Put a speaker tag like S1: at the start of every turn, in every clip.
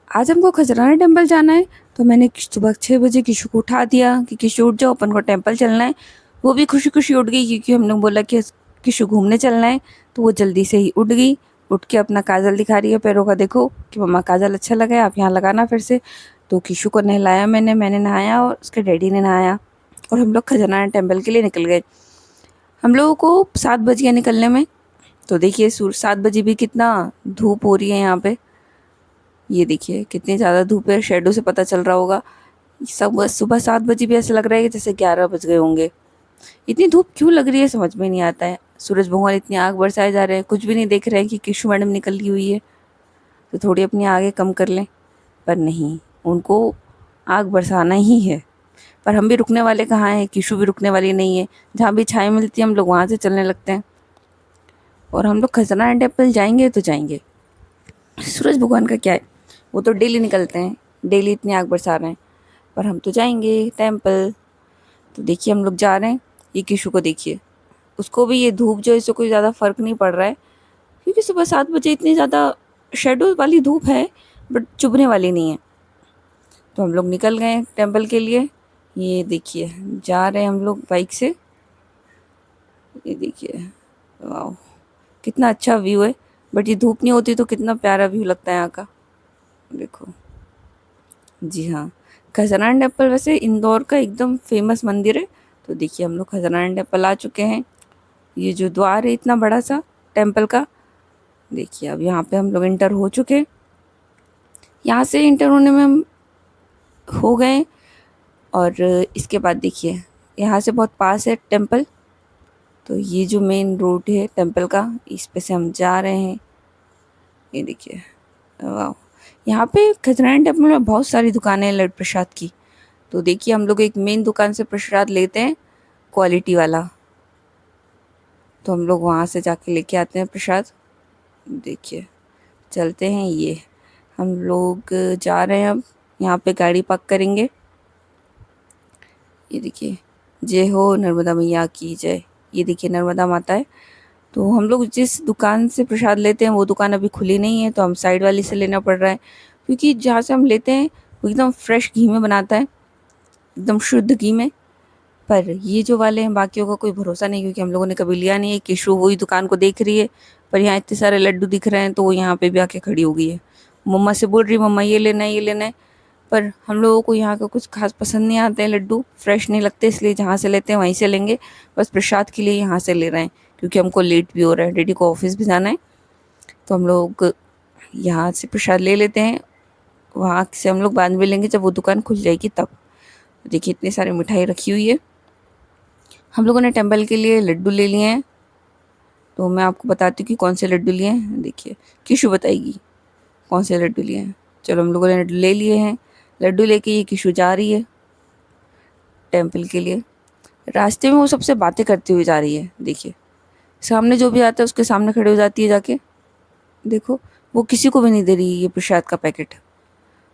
S1: आज हमको खजराना टेम्पल जाना है। तो मैंने सुबह 6 बजे किशु को उठा दिया कि किशु उठ जाओ, अपन को टेम्पल चलना है। वो भी खुशी खुशी उठ गई क्योंकि हमने बोला कि किशु घूमने चलना है। तो वो जल्दी से ही उठ गई। उठ के अपना काजल दिखा रही है पैरों का, देखो कि मम्मा काजल अच्छा लगा है, आप यहाँ लगाना फिर से। तो किशु को नहलाया मैंने नहाया और उसके डैडी ने नहाया और हम लोग खजराना टेम्पल के लिए निकल गए। हम लोगों को 7 बज गया निकलने में। तो देखिए 7 बजे भी कितना धूप हो रही है यहाँ पे। ये देखिए कितनी ज़्यादा धूप है, शेडो से पता चल रहा होगा। सब सुबह 7 बजे भी ऐसा लग रहा है कि जैसे 11 बज गए होंगे। इतनी धूप क्यों लग रही है समझ में नहीं आता है। सूरज भगवान इतनी आग बरसाए जा रहे हैं, कुछ भी नहीं देख रहे हैं कि किशु मैडम निकली हुई है। तो थोड़ी अपनी आगे कम कर लें, पर नहीं, उनको आग बरसाना ही है। पर हम भी रुकने वाले कहाँ हैं, किशु भी रुकने वाली नहीं है। जहाँ भी छाई मिलती है हम लोग वहाँ से चलने लगते हैं। और हम लोग खजराना टेम्पल जाएंगे तो जाएंगे। सूरज भगवान का क्या है, वो तो डेली निकलते हैं, डेली इतनी आग बरसा रहे हैं, पर हम तो जाएंगे टेम्पल। तो देखिए हम लोग जा रहे हैं। ये किशु को देखिए, उसको भी ये धूप जो है इससे कोई ज़्यादा फर्क नहीं पड़ रहा है क्योंकि सुबह 7 बजे इतनी ज़्यादा शेडो वाली धूप है, बट चुभने वाली नहीं है। तो हम लोग निकल गए टेम्पल के लिए। ये देखिए जा रहे हैं हम लोग बाइक से। ये देखिए, वाह कितना अच्छा व्यू है। बट ये धूप नहीं होती तो कितना प्यारा व्यू लगता है यहाँ का, देखो। जी हाँ, खजराना टेम्पल वैसे इंदौर का एकदम फेमस मंदिर है। तो देखिए हम लोग खजराना टेम्पल आ चुके हैं। ये जो द्वार है इतना बड़ा सा टेम्पल का, देखिए अब यहाँ पे हम लोग इंटर हो चुके हैं। यहाँ से इंटर होने में हम हो गए। और इसके बाद देखिए यहाँ से बहुत पास है टेम्पल। तो ये जो मेन रोड है टेम्पल का, इस पे से हम जा रहे हैं। ये देखिए, वाह। यहाँ पे खजराना टेम्पल में बहुत सारी दुकानें हैं लड्डू प्रसाद की। तो देखिए हम लोग एक मेन दुकान से प्रसाद लेते हैं, क्वालिटी वाला। तो हम लोग वहाँ से जाके लेके आते हैं प्रसाद। देखिए चलते हैं। ये हम लोग जा रहे हैं अब, यहाँ पे गाड़ी पार्क करेंगे। ये देखिए, जय हो नर्मदा मैया की जय। ये देखिए नर्मदा माता है। तो हम लोग जिस दुकान से प्रसाद लेते हैं वो दुकान अभी खुली नहीं है, तो हम साइड वाली से लेना पड़ रहा है क्योंकि जहाँ से हम लेते हैं वो एकदम फ्रेश घी में बनाता है, एकदम शुद्ध घी में। पर ये जो वाले हैं बाकियों का कोई भरोसा नहीं क्योंकि हम लोगों ने कभी लिया नहीं है। किशु वही दुकान को देख रही है, पर यहाँ इतने सारे लड्डू दिख रहे हैं तो वो यहाँ पे भी आके खड़ी हो गई है। मम्मा से बोल रही मम्मा ये लेना है ये लेना है। पर हम लोगों को यहाँ का कुछ खास पसंद नहीं आते हैं, लड्डू फ्रेश नहीं लगते, इसलिए जहाँ से लेते हैं वहीं से लेंगे। बस प्रसाद के लिए यहाँ से ले रहे हैं क्योंकि हमको लेट भी हो रहा है, डैडी को ऑफिस भी जाना है। तो हम लोग यहाँ से प्रसाद ले लेते हैं, वहाँ से हम लोग बाद में लेंगे जब वो दुकान खुल जाएगी तब। देखिए इतनी सारी मिठाई रखी हुई है। हम लोगों ने टेम्पल के लिए लड्डू ले लिए हैं। तो मैं आपको बताती हूँ कि कौन से लड्डू लिए हैं। देखिए किशु बताएगी कौन से लड्डू लिए हैं। चलो हम लोगों ने लड्डू ले लिए हैं। लड्डू लेके ये किशु जा रही है टेम्पल के लिए। रास्ते में वो सबसे बातें करती हुई जा रही है। देखिए सामने जो भी आता है उसके सामने खड़े हो जाती है जाके। देखो वो किसी को भी नहीं दे रही ये प्रसाद का पैकेट,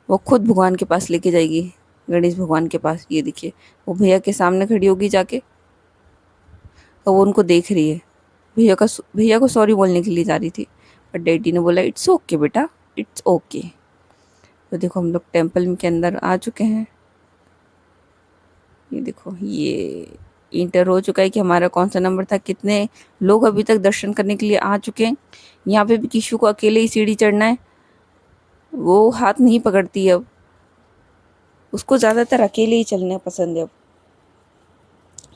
S1: वो खुद भगवान के पास लेके जाएगी, गणेश भगवान के पास। ये देखिए वो भैया के सामने खड़ी होगी जाके और वो उनको देख रही है। भैया को सॉरी बोलने के लिए जा रही थी, पर डैडी ने बोला इट्स ओके बेटा, इट्स ओके। तो देखो हम लोग टेम्पल के अंदर आ चुके हैं। ये देखो ये इंटर हो चुका है कि हमारा कौन सा नंबर था, कितने लोग अभी तक दर्शन करने के लिए आ चुके हैं। यहाँ पे भी किशु को अकेले ही सीढ़ी चढ़ना है, वो हाथ नहीं पकड़ती है अब, उसको ज़्यादातर अकेले ही चलना पसंद है अब।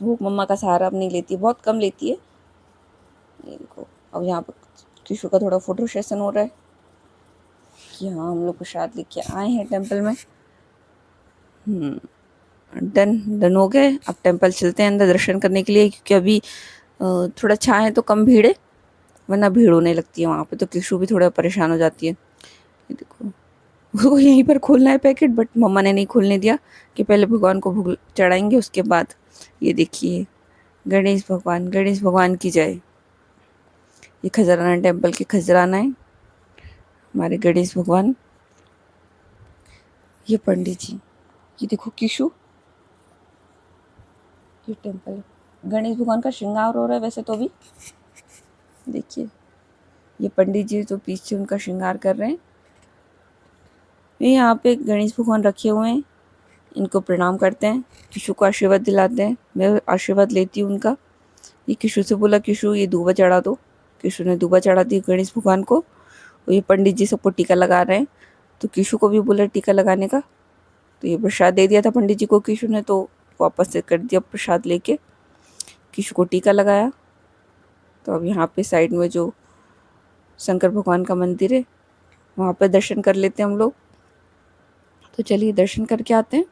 S1: वो मम्मा का सहारा अब नहीं लेती है, बहुत कम लेती है। ये देखो अब यहाँ पर किशु का थोड़ा फोटो सेशन हो रहा है कि हाँ हम लोग प्रसाद लेके आए हैं टेम्पल में। डन डन हो गए। अब टेम्पल चलते हैं अंदर दर्शन करने के लिए क्योंकि अभी थोड़ा छाँव है तो कम भीड़ है, वरना भीड़ होने लगती है वहाँ पे। तो किशु भी थोड़ा परेशान हो जाती है। ये देखो वो यहीं पर खोलना है पैकेट, बट मम्मा ने नहीं खोलने दिया कि पहले भगवान को भोग चढ़ाएंगे उसके बाद। ये देखिए गणेश भगवान की जय। ये खजराना टेम्पल के खजराना है हमारे गणेश भगवान। ये पंडित जी, ये देखो किशु, ये टेम्पल गणेश भगवान का श्रृंगार हो रहा है वैसे तो अभी। देखिए ये पंडित जी तो पीछे उनका श्रृंगार कर रहे हैं। ये यहाँ पे गणेश भगवान रखे हुए हैं, इनको प्रणाम करते हैं, किशु को आशीर्वाद दिलाते हैं। मैं आशीर्वाद लेती हूँ उनका। ये किशु से बोला, किशु ये दूबा चढ़ा दो। किशु ने दूबा चढ़ा दी गणेश भगवान को। और ये पंडित जी सबको टीका लगा रहे हैं, तो किशु को भी बोला टीका लगाने का। तो ये प्रसाद दे दिया था पंडित जी को किशु ने, तो वापस से कर दिया प्रसाद लेके, किशु को टीका लगाया। तो अब यहाँ पे साइड में जो शंकर भगवान का मंदिर है वहाँ पे दर्शन कर लेते हैं हम लोग। तो चलिए दर्शन करके आते हैं।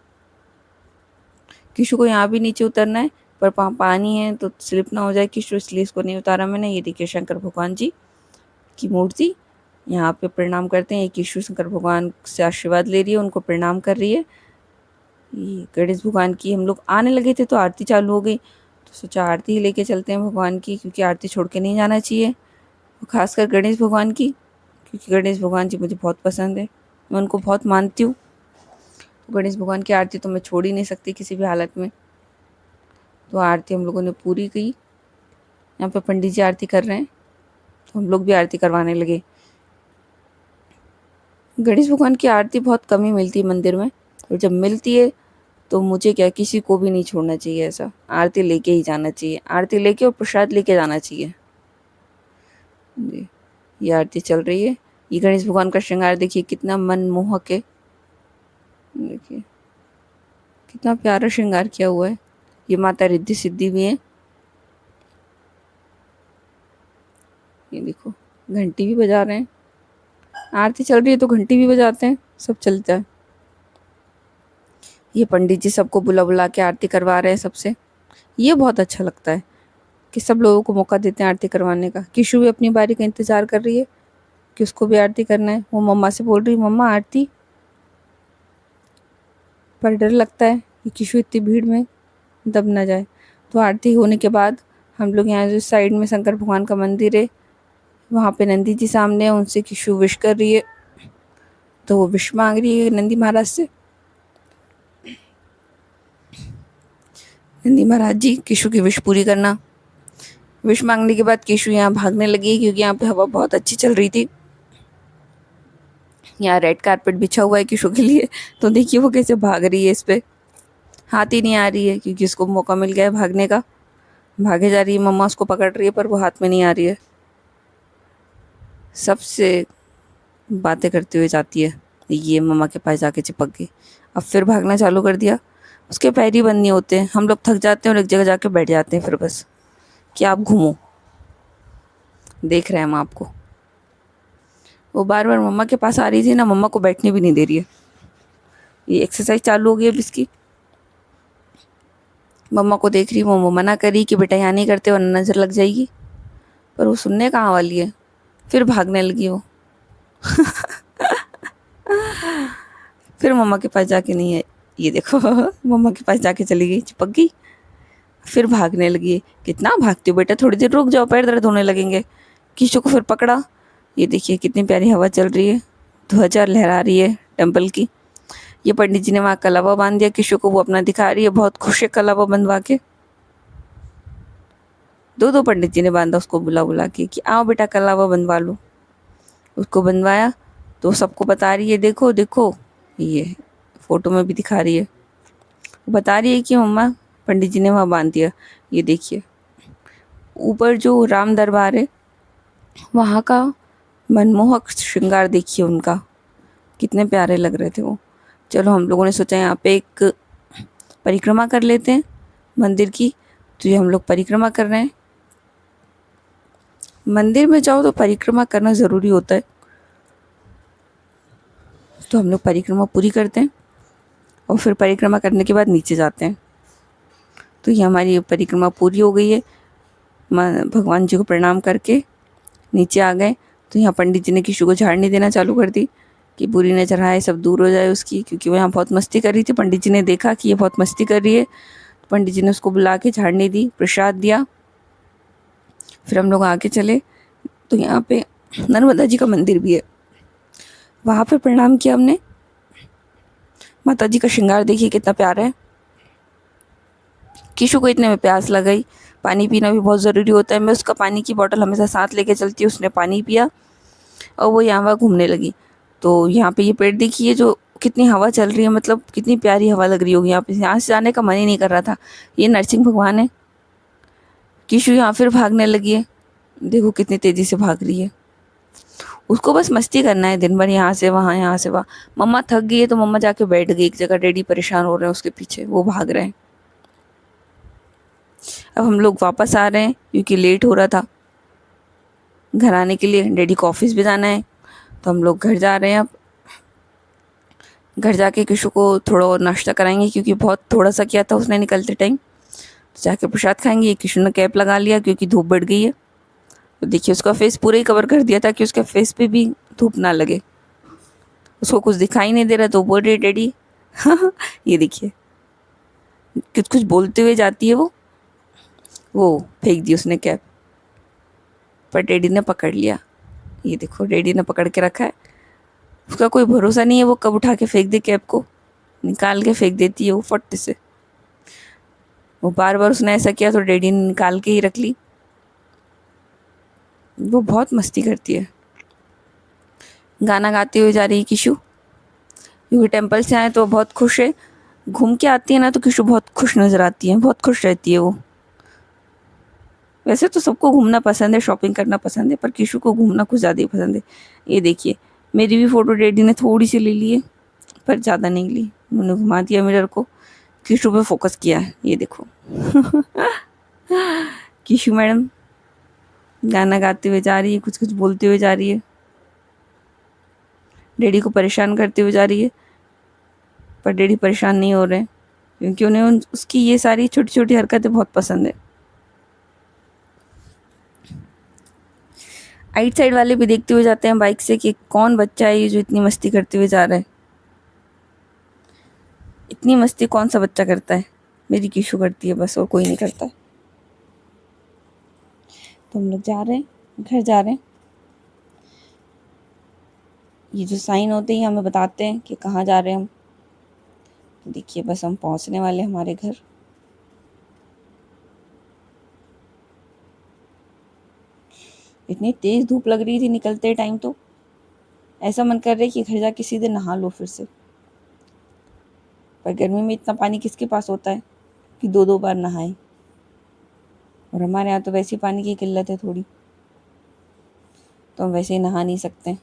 S1: किशु को यहाँ भी नीचे उतरना है, पर पानी है तो स्लिप ना हो जाए किशु, इसलिए इसको नहीं उतारा मैंने। ये देखिए शंकर भगवान जी की मूर्ति, यहाँ पे प्रणाम करते हैं। ये किशु शंकर भगवान से आशीर्वाद ले रही है, उनको प्रणाम कर रही है। ये गणेश भगवान की हम लोग आने लगे थे तो आरती चालू हो गई, तो सोचा आरती ही लेके चलते हैं भगवान की, क्योंकि आरती छोड़ के नहीं जाना चाहिए, खासकर गणेश भगवान की, क्योंकि गणेश भगवान जी मुझे बहुत पसंद है, मैं उनको बहुत मानती हूँ। तो गणेश भगवान की आरती तो मैं छोड़ ही नहीं सकती किसी भी हालत में। तो आरती हम लोगों ने पूरी की। यहाँ पे पंडित जी आरती कर रहे हैं, तो हम लोग भी आरती करवाने लगे। गणेश भगवान की आरती बहुत कम ही मिलती है मंदिर में, और जब मिलती है तो मुझे क्या, किसी को भी नहीं छोड़ना चाहिए ऐसा, आरती लेके ही जाना चाहिए, आरती लेके और प्रसाद लेके जाना चाहिए। ये आरती चल रही है। ये गणेश भगवान का श्रृंगार देखिए कितना मनमोहक है, देखिए कितना प्यारा श्रृंगार किया हुआ है। ये माता रिद्धि सिद्धि भी है। ये देखो घंटी भी बजा रहे हैं, आरती चल रही है तो घंटी भी बजाते हैं, सब चलता है। ये पंडित जी सबको बुला बुला के आरती करवा रहे हैं सबसे। ये बहुत अच्छा लगता है कि सब लोगों को मौका देते हैं आरती करवाने का। किशु भी अपनी बारी का इंतज़ार कर रही है कि उसको भी आरती करना है। वो मम्मा से बोल रही, मम्मा आरती, पर डर लगता है कि किशु इतनी भीड़ में दब ना जाए। तो आरती होने के बाद हम लोग यहाँ जो साइड में शंकर भगवान का मंदिर है, वहाँ पे नंदी जी सामने है, उनसे किशु विश कर रही है। तो वो विश मांग रही है नंदी महाराज से। नंदी महाराज जी किशु की विश पूरी करना। विश मांगने के बाद किशु यहाँ भागने लगी, क्योंकि यहाँ पे हवा बहुत अच्छी चल रही थी। यहाँ रेड कारपेट बिछा हुआ है किशु के लिए, तो देखिए वो कैसे भाग रही है इस पे, हाथ ही नहीं आ रही है, क्योंकि उसको मौका मिल गया है भागने का। भागे जा रही है, मम्मा उसको पकड़ रही है पर वो हाथ में नहीं आ रही है। सबसे बातें करते हुए जाती है, ये मम्मा के पास जाके चिपक गई। अब फिर भागना चालू कर दिया। उसके पैर ही बंद नहीं होते हैं, हम लोग थक जाते हैं और एक जगह जाके बैठ जाते हैं फिर बस, कि आप घूमो, देख रहे हैं हम आपको। वो बार बार मम्मा के पास आ रही थी ना, मम्मा को बैठने भी नहीं दे रही है। ये एक्सरसाइज चालू हो गई अब इसकी। मम्मा को देख रही, वो मना करी कि बेटा यहाँ नहीं करते वरना नज़र लग जाएगी, पर वो सुनने कहाँ वाली है। फिर भागने लगी वो फिर मम्मा के पास जाके नहीं है, ये देखो मम्मा के पास जाके चली गई, चिपक गई। फिर भागने लगी। कितना भागती हो बेटा, थोड़ी देर रुक जाओ, पैर दर्द होने लगेंगे। किशु को फिर पकड़ा। ये देखिए कितनी प्यारी हवा चल रही है, ध्वजा लहरा रही है टेम्पल की। ये पंडित जी ने वहाँ कलावा बांध दिया किशु को, वो अपना दिखा रही है, बहुत खुश है कलावा बंधवा के। दो पंडित जी ने बांधा उसको बुला बुला के कि आओ बेटा कलावा बंधवा लो। उसको बंधवाया तो सबको बता रही है, देखो देखो, ये फोटो में भी दिखा रही है, बता रही है कि मम्मा पंडित जी ने वहाँ बांध दिया। ये देखिए ऊपर जो राम दरबार है वहाँ का मनमोहक श्रृंगार देखिए उनका, कितने प्यारे लग रहे थे वो। चलो हम लोगों ने सोचा यहाँ पे एक परिक्रमा कर लेते हैं मंदिर की, तो ये हम लोग परिक्रमा कर रहे हैं। मंदिर में जाओ तो परिक्रमा करना ज़रूरी होता है, तो हम लोग परिक्रमा पूरी करते हैं और फिर परिक्रमा करने के बाद नीचे जाते हैं। तो ये हमारी परिक्रमा पूरी हो गई है। भगवान जी को प्रणाम करके नीचे आ गए। तो यहाँ पंडित जी ने किशु को झाड़नी देना चालू कर दी कि बुरी नजर आए, सब दूर हो जाए उसकी, क्योंकि वो यहाँ बहुत मस्ती कर रही थी। पंडित जी ने देखा कि ये बहुत मस्ती कर रही है, तो पंडित जी ने उसको बुला के झाड़नी दी, प्रसाद दिया। फिर हम लोग आगे चले तो यहाँ पे नर्मदा जी का मंदिर भी है, वहाँ पे प्रणाम किया हमने। माता जी का श्रृंगार देखिए कितना प्यारा है। किशु को इतने में प्यास लग गई, पानी पीना भी बहुत ज़रूरी होता है। मैं उसका पानी की बोतल हमेशा साथ लेके चलती हूँ, उसने पानी पिया और वो यहाँ वहाँ घूमने लगी। तो यहाँ पे ये पेड़ देखिए जो कितनी हवा चल रही है, मतलब कितनी प्यारी हवा लग रही होगी यहाँ पे, यहाँ से जाने का मन ही नहीं कर रहा था। ये नरसिंह भगवान है। किशु यहाँ फिर भागने लगी है, देखो कितनी तेजी से भाग रही है। उसको बस मस्ती करना है दिन भर, यहाँ से वहाँ यहाँ से वहाँ। मम्मा थक गई है तो मम्मा जाके बैठ गई एक जगह, डैडी परेशान हो रहे हैं उसके पीछे, वो भाग रहे हैं। अब हम लोग वापस आ रहे हैं क्योंकि लेट हो रहा था घर आने के लिए, डैडी को ऑफिस भी जाना है, तो हम लोग घर जा रहे हैं। अब घर जाके किशु को थोड़ा और नाश्ता कराएंगे क्योंकि बहुत थोड़ा सा किया था उसने निकलते टाइम। तो जाके प्रसाद खाएंगे। किशु ने कैप लगा लिया क्योंकि धूप बढ़ गई है। तो देखिए उसका फेस पूरा ही कवर कर दिया ताकि उसके फेस पे भी धूप ना लगे, उसको कुछ दिखाई नहीं दे रहा। तो बोल रही डैडी ये देखिए कुछ कुछ बोलते हुए जाती है वो फेंक दी उसने कैप, पर डैडी ने पकड़ लिया। ये देखो डैडी ने पकड़ के रखा है, उसका कोई भरोसा नहीं है वो कब उठा के फेंक दे कैप को, निकाल के फेंक देती है वो फट से। वो बार बार उसने ऐसा किया तो डैडी ने निकाल के ही रख ली। वो बहुत मस्ती करती है। गाना गाते हुए जा रही है किशु, क्योंकि टेम्पल से आए तो बहुत खुश है। घूम के आती है ना तो किशु बहुत खुश नज़र आती है, बहुत खुश रहती है वो। वैसे तो सबको घूमना पसंद है, शॉपिंग करना पसंद है, पर किशु को घूमना कुछ ज़्यादा ही पसंद है। ये देखिए मेरी भी फ़ोटो डैडी ने थोड़ी सी ले ली है, पर ज़्यादा नहीं ली। उन्होंने घुमा दिया मिरर को, किशु पे फोकस किया है। ये देखो किशु मैडम गाना गाते हुए जा रही है, कुछ कुछ बोलते हुए जा रही है, डैडी को परेशान करते हुए जा रही है। पर डैडी परेशान नहीं हो रहे हैं क्योंकि उन्हें उसकी ये सारी छोटी छोटी हरकतें बहुत पसंद है। आइट साइड वाले भी देखते हुए जाते हैं बाइक से कि कौन बच्चा है ये जो इतनी मस्ती करते हुए जा रहा है। इतनी मस्ती कौन सा बच्चा करता है, मेरी किशु करती है बस, और कोई नहीं करता। तो हम लोग जा रहे हैं, घर जा रहे हैं। ये जो साइन होते हैं हमें बताते हैं कि कहाँ जा रहे हैं हम। तो देखिए बस हम पहुँचने वाले हमारे घर। इतनी तेज़ धूप लग रही थी निकलते टाइम, तो ऐसा मन कर रहा है कि घर जाके सीधे नहा लो फिर से। पर गर्मी में इतना पानी किसके पास होता है कि दो दो बार नहाए, और हमारे यहाँ तो वैसे ही पानी की किल्लत है थोड़ी, तो हम वैसे ही नहा नहीं सकते।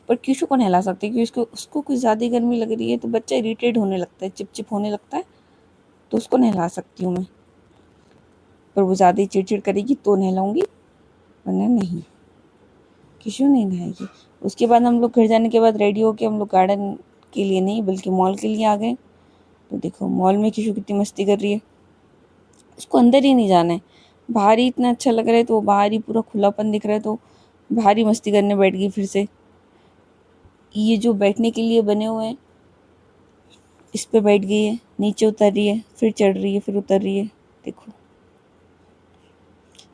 S1: पर किशु को नहला सकते क्योंकि उसको कुछ ज़्यादा गर्मी लग रही है तो बच्चा इरिटेट होने लगता है, चिपचिप होने लगता है, तो उसको नहला सकती हूँ मैं। पर वो ज़्यादा ही चिड़चिड़ करेगी तो नहलाऊंगी, वरना नहीं, किशु नहीं नहाएगी। उसके बाद हम लोग घर जाने के बाद रेडी होके हम लोग गार्डन के लिए नहीं बल्कि मॉल के लिए आ गए। तो देखो मॉल में किशु कितनी मस्ती कर रही है, उसको अंदर ही नहीं जाना है। बाहर ही इतना अच्छा लग रहा है तो बाहर ही पूरा खुलापन दिख रहा है, तो बाहर ही मस्ती करने बैठ गई फिर से। ये जो बैठने के लिए बने हुए हैं इस पे बैठ गई है, नीचे उतर रही है, फिर चढ़ रही है, फिर उतर रही है। देखो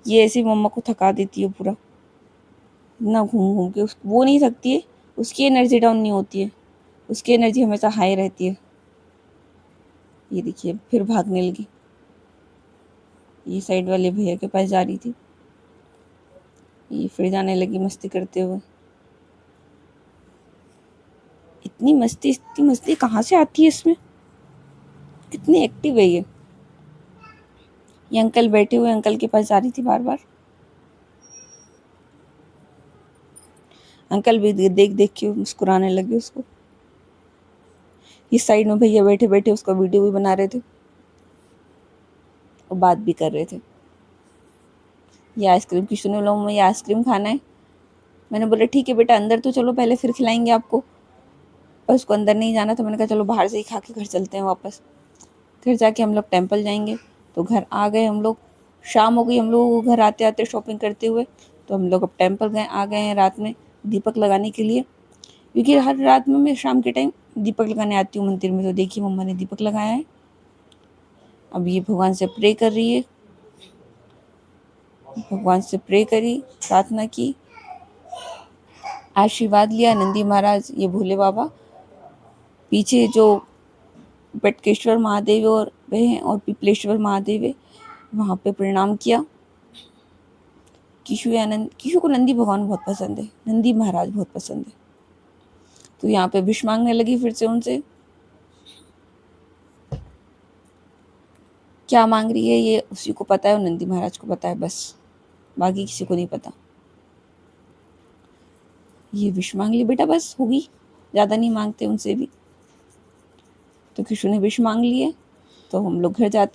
S1: ये ऐसे मम्मा को थका देती है पूरा, इतना घूम घूम के। वो नहीं थकती है, उसकी एनर्जी डाउन नहीं होती है, उसकी एनर्जी हमेशा हाई रहती है। ये देखिए फिर भागने लगी, ये साइड वाले भैया के पास जा रही थी, ये फिर जाने लगी मस्ती करते हुए। इतनी मस्ती कहाँ से आती है इसमें, कितनी एक्टिव है ये अंकल बैठे हुए अंकल के पास जा रही थी बार बार। अंकल भी देख देख के मुस्कुराने लगे उसको। इस साइड में भैया बैठे बैठे उसका वीडियो भी बना रहे थे और बात भी कर रहे थे। ये आइसक्रीम की सुनो लो, ये आइसक्रीम खाना है। मैंने बोला ठीक है बेटा अंदर तो चलो पहले, फिर खिलाएंगे आपको। पर उसको अंदर नहीं जाना, तो मैंने कहा चलो बाहर से ही खा के घर चलते हैं वापस। घर जाके हम लोग टेम्पल जाएंगे। तो घर आ गए हम लोग, शाम हो गई हम लोग घर आते आते शॉपिंग करते हुए। तो हम लोग अब टेम्पल आ गए हैं रात में दीपक लगाने के लिए, क्योंकि हर रात में मैं शाम के टाइम दीपक लगाने आती हूँ मंदिर में। तो देखिए मम्मा ने दीपक लगाया है। अब ये भगवान से प्रे कर रही है, भगवान से प्रे करी, प्रार्थना की, आशीर्वाद लिया। नंदी महाराज, ये भोले बाबा, पीछे जो बटकेश्वर महादेव और वे हैं और पिपलेश्वर महादेव है, वहाँ पे प्रणाम किया। किशु या किशु को नंदी भगवान बहुत पसंद है, नंदी महाराज बहुत पसंद है। तो यहाँ पे विश मांगने लगी फिर से उनसे। क्या मांग रही है ये उसी को पता है और नंदी महाराज को पता है, बस बाकी किसी को नहीं पता। ये विश मांग ली बेटा, बस होगी, ज़्यादा नहीं मांगते उनसे भी। तो किशु ने विश मांग ली है, तो हम लोग घर जाते